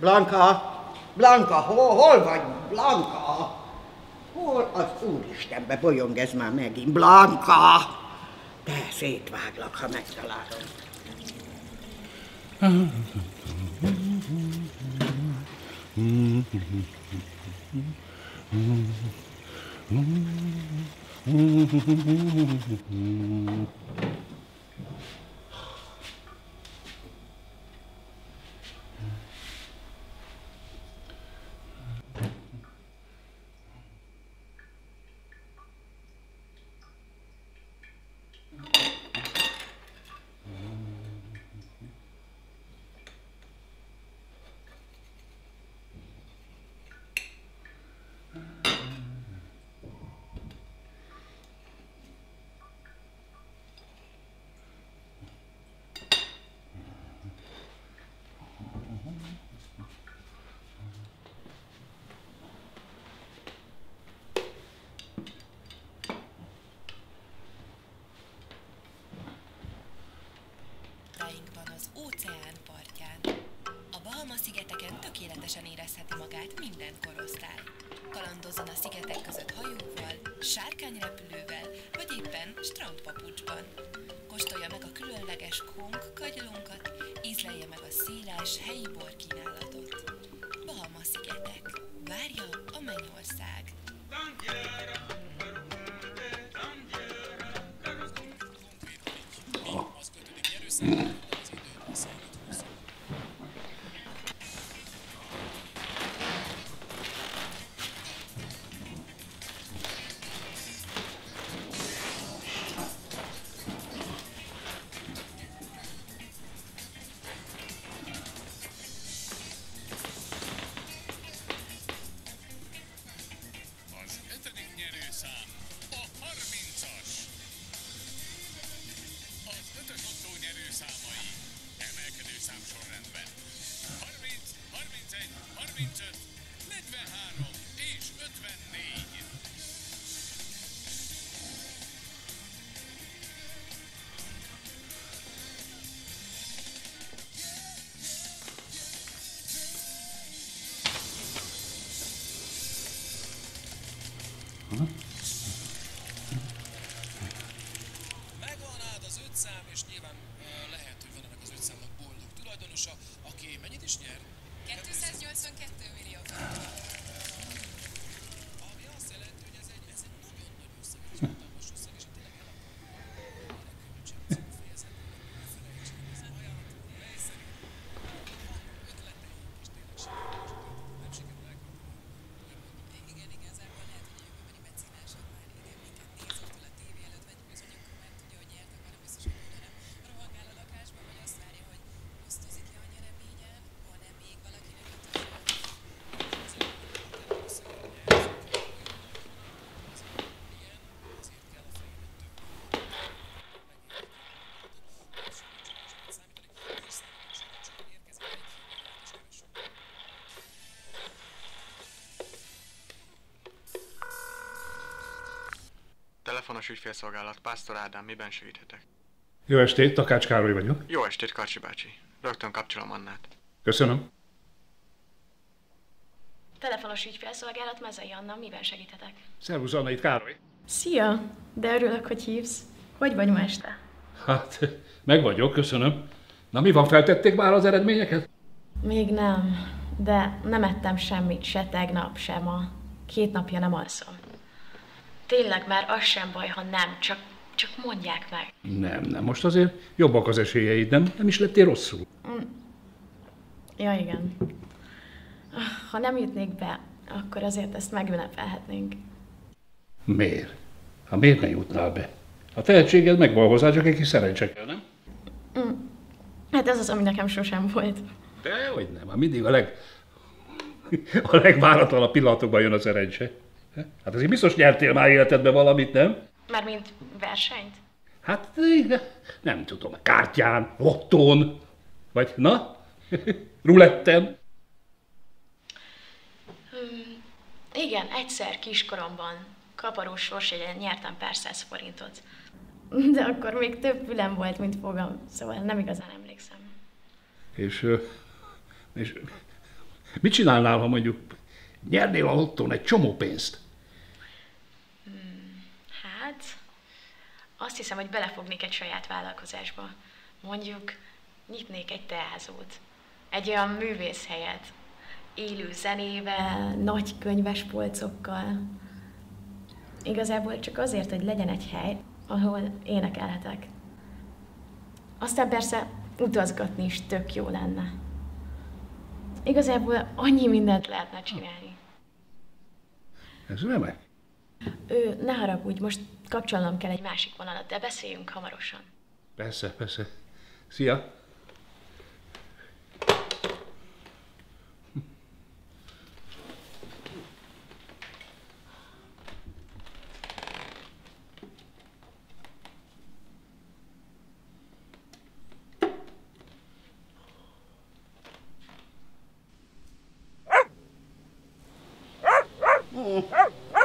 Blanka! Blanka, hol vagy? Blanka! Hol az Úristenbe bolyong ez már megint? Blanka! Te szétváglak, ha megtalálom. Az óceán partján. A Bahama-szigeteken tökéletesen érezheti magát minden korosztály. Kalandozzon a szigetek között hajóval, sárkányrepülővel, vagy éppen strandpapucsban. Kóstolja meg a különleges kónk kagylónkat, ízlelje meg a széles, helyi borkínálatot. Bahama-szigetek. Várja a mennyország. Megvan át az 5 szám, és nyilván lehet, hogy van ennek az 5 számnak boldog tulajdonosa, aki mennyit is nyer? 282 millió forint. Ami azt jelenti, hogy ez egy nagyon nagy összeg, ez hatalmas összeg, és tényleg elakadnak fejezetben, ne felejtsük, ez ajánlat, helyszerű, vannak ötleteink, és tényleg segítünk, nem sikerül elkapni. Igen, igazából lehet, hogy a jövőbeni mecénások már igen minket néz otthon a tévé előtt, vagy bizonyos, mert tudja, hogy nyertek, arra biztos, hogy oda nem rohangál a lakásba, vagy azt várja, hogy osztozik ki a nyereményen, van-e még valakinek a Telefonos ügyfélszolgálat, Pásztor Ádám, miben segíthetek? Jó estét, Takács Károly vagyok. Jó estét, Karcsi bácsi. Rögtön kapcsolom Annát. Köszönöm. Telefonos ügyfélszolgálat, Mezei Anna, miben segíthetek? Szervusz Anna, itt Károly. Szia! De örülök, hogy hívsz. Hogy vagy ma este? Hát, meg vagyok, köszönöm. Na mi van, feltették már az eredményeket? Még nem, de nem ettem semmit, se tegnap, se ma. 2 napja nem alszom. Tényleg már az sem baj, ha nem, csak mondják meg. Nem, most azért jobbak az esélyeid, nem is lettél rosszul. Ja, igen. Ha nem jutnék be, akkor azért ezt megünnepelhetnénk. Miért? Miért ne jutnál be? A tehetséged megvan hozzá, csak egy kis szerencse kell, nem? Hát ez az, ami nekem sosem volt. Dehogy nem, mindig a legváratlanabb pillanatokban jön a szerencse. Hát azért biztos nyertél már életedben valamit, nem? Mármint versenyt? Hát nem tudom, kártyán, lottón, vagy na, ruletten. Igen, egyszer kiskoromban kaparós sorsjegyen nyertem pár 100 forintot. De akkor még több fülem volt, mint fogam, szóval nem igazán emlékszem. És Mit csinálnál, ha mondjuk nyernél a lottón egy csomó pénzt? Hát, azt hiszem, hogy belefognék egy saját vállalkozásba. Mondjuk, nyitnék egy teázót. Egy olyan művészhelyet. Élő zenével, nagy könyvespolcokkal. Igazából csak azért, hogy legyen egy hely, ahol énekelhetek. Aztán persze utazgatni is tök jó lenne. Igazából annyi mindent lehetne csinálni. Ez remek. Ne haragudj, most kapcsolnom kell egy másik vonalat, de beszéljünk hamarosan. Persze, persze. Szia!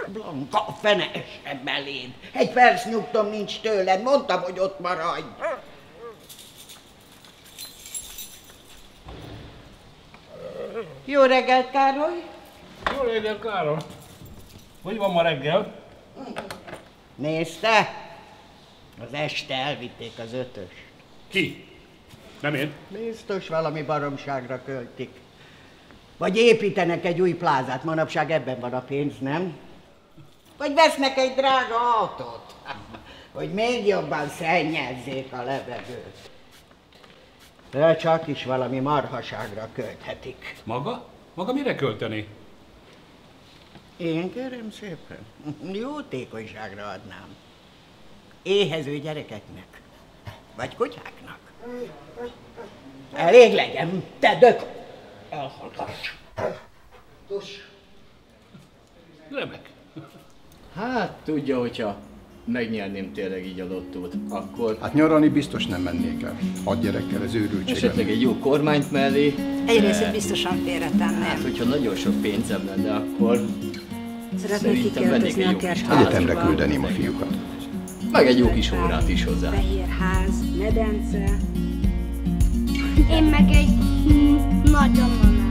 Blanka, a fene essen beléd. Egy perc nyugtom nincs tőled, mondtam, hogy ott maradj. Jó reggelt, Károly! Jó reggel, Károly! Hogy van ma reggel? Nézte? Az este elvitték az 5-ös. Ki? Nem én? Biztos valami baromságra költik. Vagy építenek egy új plázát, manapság ebben van a pénz, nem? Vagy vesznek egy drága autót, hogy még jobban szennyezzék a levegőt. De csak is valami marhaságra költhetik. Maga? Maga mire költeni? Én kérem szépen, jótékonyságra adnám. Éhező gyerekeknek, vagy kutyáknak. Elég legyen, te dök! Elhallgass. Tuss. Remek. Hát tudja, hogyha megnyerném tényleg így a lottót, akkor Hát nyaralni biztos nem mennék el. 6 gyerekkel ez őrültség. esetleg egy jó kormányt mellé. Egyrészt, hogy biztosan félretenném. Hát, hogyha nagyon sok pénzem lenne, akkor Szeretnék szerintem vennék kiköltözni egy a jó kis kertbe. házat. Egyetemre küldeném a fiúkat. Meg egy jó kis órát is hozzá. Fehér ház, medence. Én meg egy nagyommanát.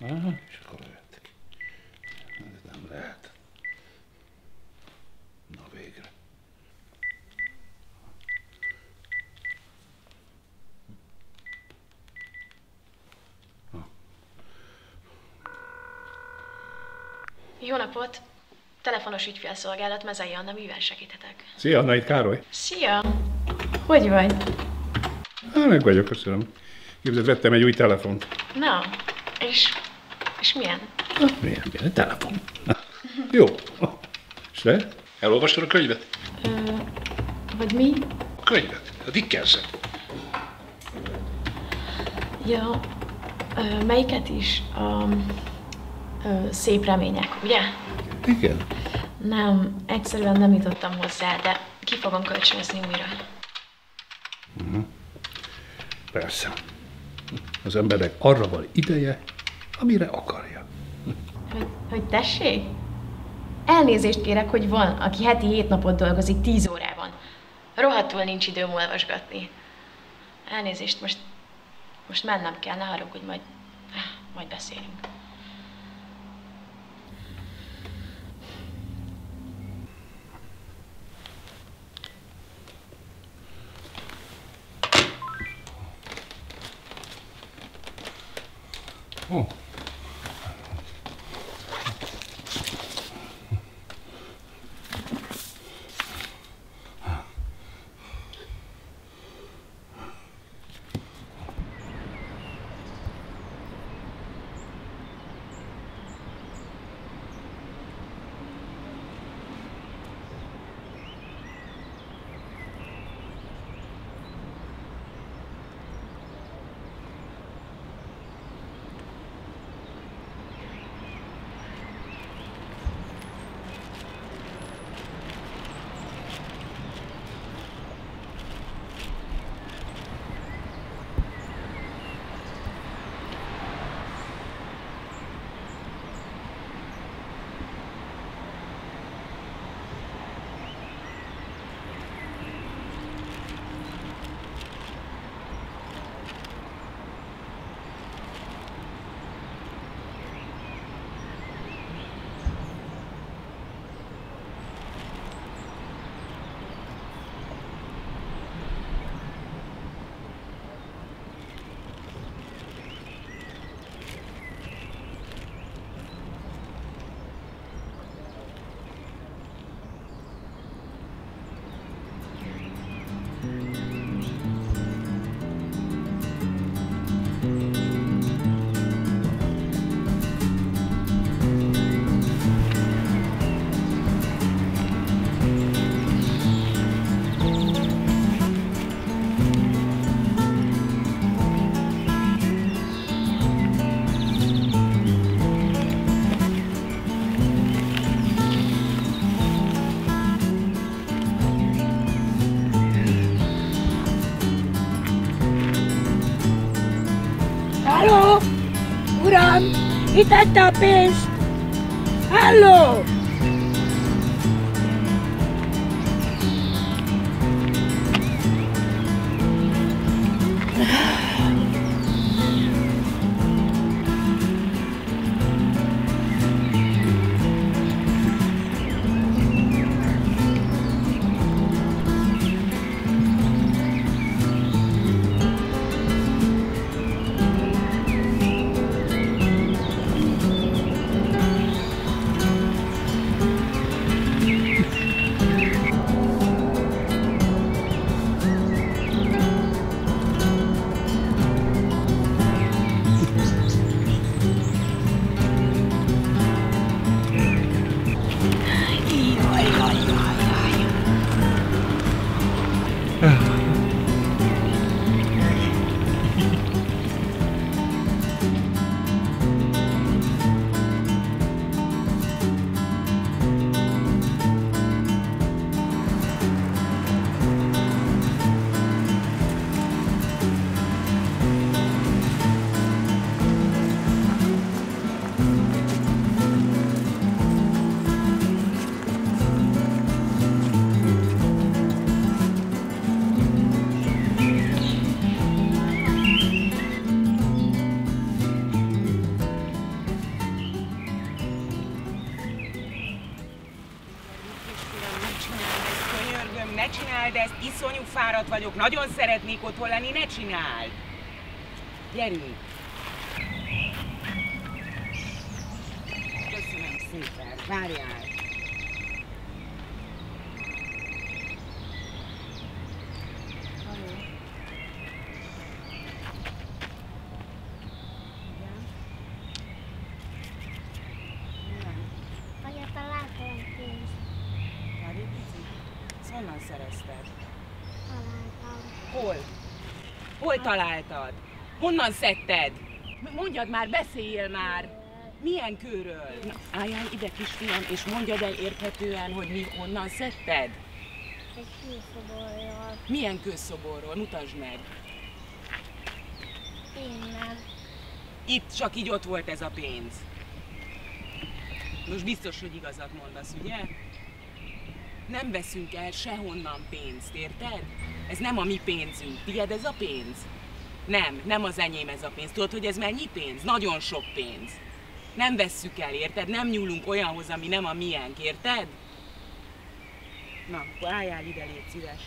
Aha, és akkor lehet. Ez nem lehet. Na végre. Jó napot! Telefonos ügyfélszolgálat, Mezei Anna, mivel segíthetek? Szia, Anna, itt Károly. Szia! Hogy vagy? Meg vagyok, köszönöm. Képzeld, vettem egy új telefont. Na, és milyen? Milyen telefon? Jó. És te? Elolvastad a könyvet? Vagy mi? A könyvet? A Dickensen. Ja, melyiket is? Szép remények, ugye? Igen. Nem, egyszerűen nem jutottam hozzá, de ki fogom kölcsönözni újra. Persze. Az embernek arra van ideje, amire akarja. Hogy tessék? Elnézést kérek, hogy van, aki heti 7 napot dolgozik 10 órában. Rohadtul nincs időm olvasgatni. Elnézést, most mennem kell, ne haragudj, majd beszélünk. Ó. Halló? Uram, itt tette a pénzt! Halló? Ne csináld ezt, iszonyú fáradt vagyok, nagyon szeretnék otthon lenni, ne csináld! Gyerünk! Köszönöm szépen, várjál! Honnan szerezted? Találtam. Hol? Hol találtad? Honnan szedted? Mondjad már, beszéljél már! Milyen kőről? Na, álljál ide, kisfiam, és mondjad el érthetően, hogy mi honnan szedted? Egy kőszoborról. Milyen kőszoborról? Mutasd meg! Innen. Itt csak így ott volt ez a pénz. Most biztos, hogy igazat mondasz, ugye? Nem veszünk el sehonnan pénzt, érted? Ez nem a mi pénzünk. Tied ez a pénz? Nem az enyém ez a pénz. Tudod, hogy ez mennyi pénz? Nagyon sok pénz. Nem vesszük el, érted? Nem nyúlunk olyanhoz, ami nem a miénk, érted? Na, akkor álljál ide, légy szíves.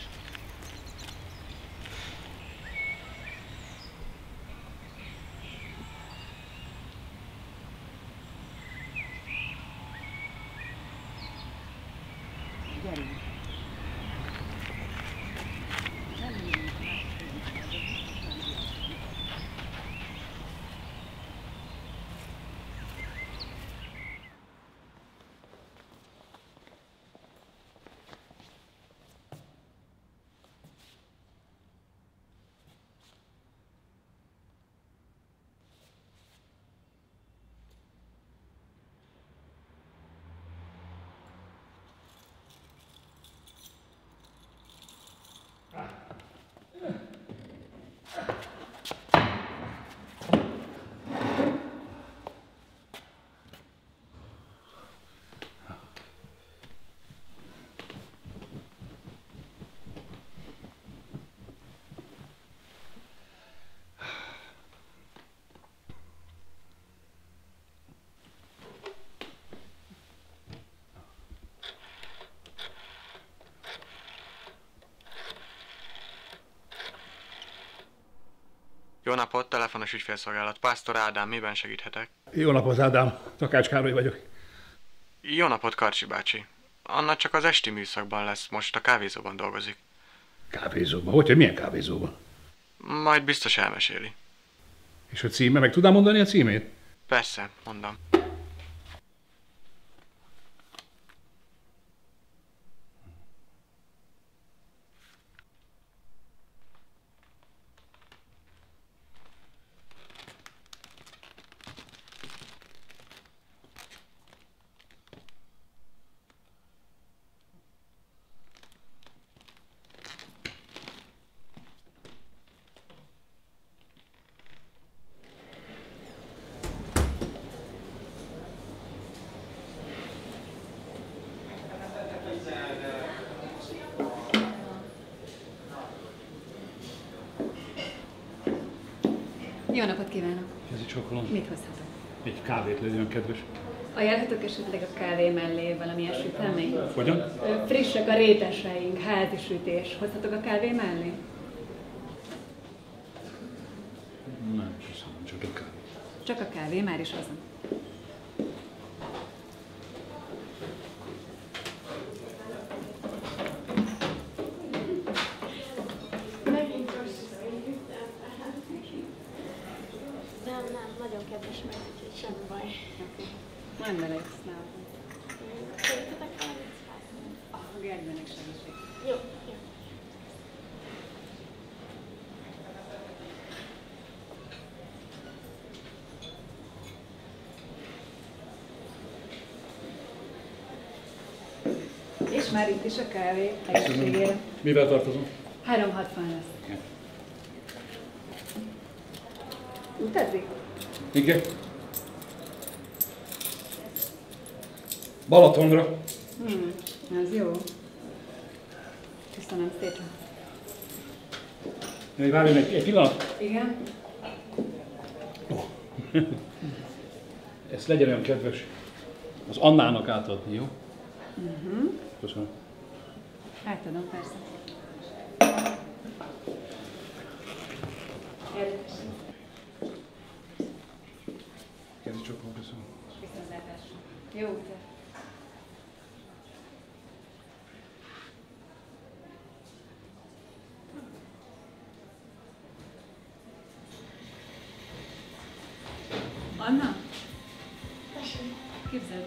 Jó napot, telefonos ügyfélszolgálat. Pásztor Ádám, miben segíthetek? Jó napot, Ádám. Takács Károly vagyok. Jó napot, Karcsi bácsi. Anna csak az esti műszakban lesz, most a kávézóban dolgozik. Kávézóban? Hogy milyen kávézóban? Majd biztos elmeséli. És a címe? Meg tudnám mondani a címét? Persze, mondom. Jó napot kívánok! Kezi csokolom. Mit hozhatok? Egy kávét legyen kedves. Ajánlhatok esetleg a kávé mellé valamilyen süteményt? Hogyan? Frissek a réteseink, házi sütés. Hozhatok a kávé mellé? Nem, köszönöm, csak a kávé. Csak a kávé, már is hozom. Nem, nagyon kedves meg, úgyhogy semmi baj. Nem melegsz nálam. Szerintetek valamit? A Gergőnek segítség. Jó. És már itt is a kávé, egészségére. Mivel tartozom? 3,60 lesz. Utazik? Igen. Balatonra. Az jó. Köszönöm szépen. Várjon egy pillanat. Igen? Ezt legyen olyan kedves. Az Annának átadni, jó? Köszönöm. Átadom, persze. Érdekes. Kezi csokolom, köszönöm. Viszontlátásra. Jó utat. Anna? Képzeld,